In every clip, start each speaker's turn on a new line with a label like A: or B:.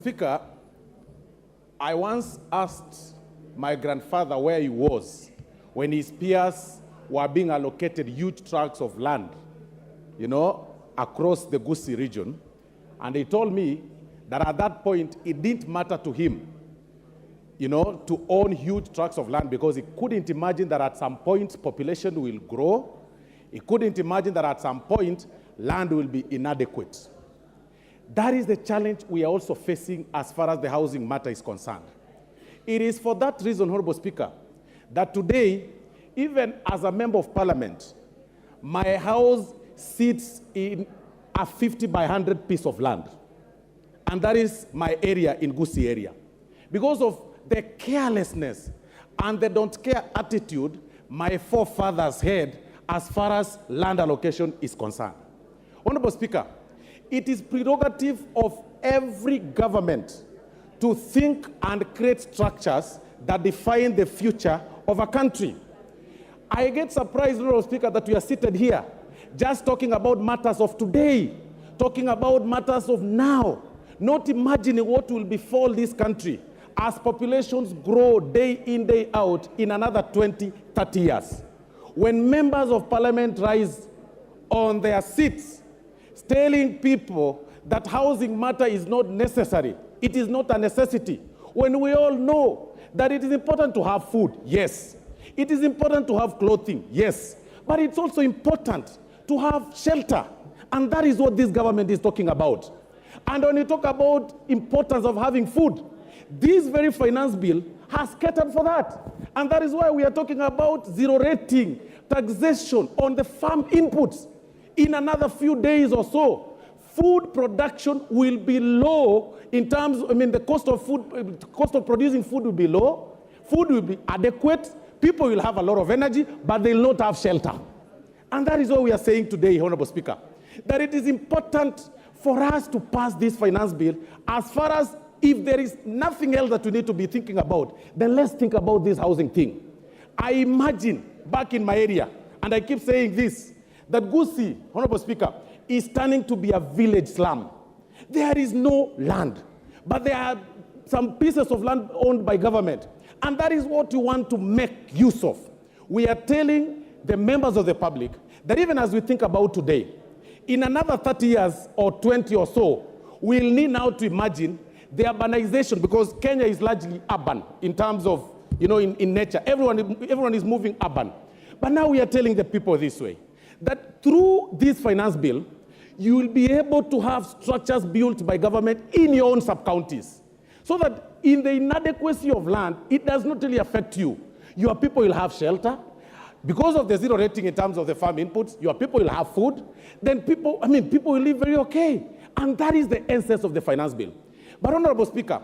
A: Speaker, I once asked my grandfather where he was when his peers were being allocated huge tracts of land, across the Gusii region. And he told me that at that point, it didn't matter to him, to own huge tracts of land because he couldn't imagine that at some point population will grow. He couldn't imagine that at some point land will be inadequate. That is the challenge we are also facing as far as the housing matter is concerned. It is for that reason, Honorable Speaker, that today, even as a member of parliament, my house sits in a 50 by 100 piece of land. And that is my area in Gusii area. Because of the carelessness and the don't care attitude my forefathers had as far as land allocation is concerned. Honorable Speaker, it is prerogative of every government to think and create structures that define the future of a country. I get surprised, Honorable Speaker, that we are seated here just talking about matters of today, talking about matters of now, not imagining what will befall this country as populations grow day in, day out in another 20, 30 years. When members of parliament rise on their seats, telling people that housing matter is not necessary, it is not a necessity, when we all know that it is important to have food, yes. It is important to have clothing, yes. But it's also important to have shelter. And that is what this government is talking about. And when you talk about importance of having food, this very finance bill has catered for that. And that is why we are talking about zero rating taxation on the farm inputs. In another few days or so, food production will be low in terms, the cost of food, cost of producing food will be low, food will be adequate, people will have a lot of energy, but they will not have shelter. And that is what we are saying today, Honorable Speaker, that it is important for us to pass this finance bill as far as if there is nothing else that we need to be thinking about, then let's think about this housing thing. I imagine back in my area, and I keep saying this, that Gusii, Honorable Speaker, is turning to be a village slum. There is no land, but there are some pieces of land owned by government, and that is what we want to make use of. We are telling the members of the public that even as we think about today, in another 30 years or 20 or so, we'll need now to imagine the urbanization, because Kenya is largely urban in terms of, in nature. Everyone is moving urban. But now we are telling the people this way, that through this finance bill, you will be able to have structures built by government in your own sub-counties, so that in the inadequacy of land, it does not really affect you. Your people will have shelter. Because of the zero rating in terms of the farm inputs, your people will have food. Then people will live very okay. And that is the essence of the finance bill. But Honorable Speaker,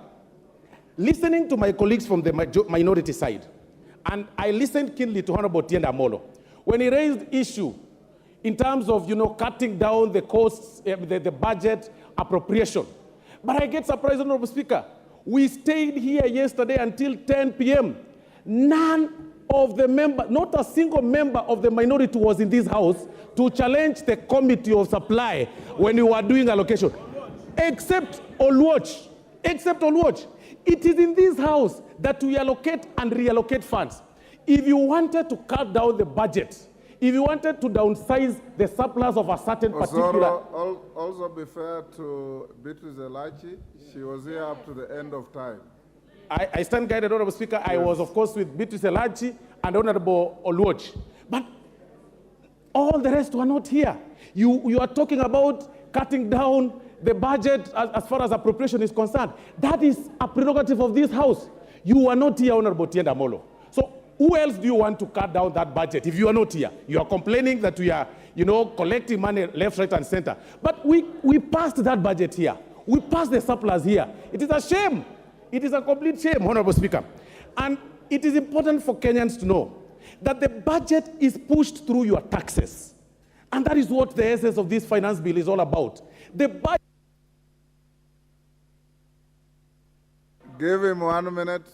A: listening to my colleagues from the minority side, and I listened keenly to Honorable Otiende Omollo, when he raised issue in terms of, cutting down the costs, the budget appropriation. But I get surprised, Honorable Speaker. We stayed here yesterday until 10 p.m. None of the members, not a single member of the minority was in this house to challenge the committee of supply when we were doing allocation. Except Olwatch. It is in this house that we allocate and reallocate funds. If you wanted to cut down the budget, if you wanted to downsize the surplus of a certain particular...
B: Also be fair to Beatrice Elachi, she was here up to the end of time.
A: I stand guided, Honorable Speaker. Yes. I was, of course, with Beatrice Elachi and Honorable Olwatch. But all the rest were not here. You are talking about cutting down the budget as far as appropriation is concerned. That is a prerogative of this House. You are not here, Honorable Otiende Omollo. So who else do you want to cut down that budget if you are not here? You are complaining that we are, collecting money left, right, and center. But we passed that budget here. We passed the surplus here. It is a shame. It is a complete shame, Honorable Speaker. And it is important for Kenyans to know that the budget is pushed through your taxes. And that is what the essence of this finance bill is all about. The budget...
B: Give him 1 minute.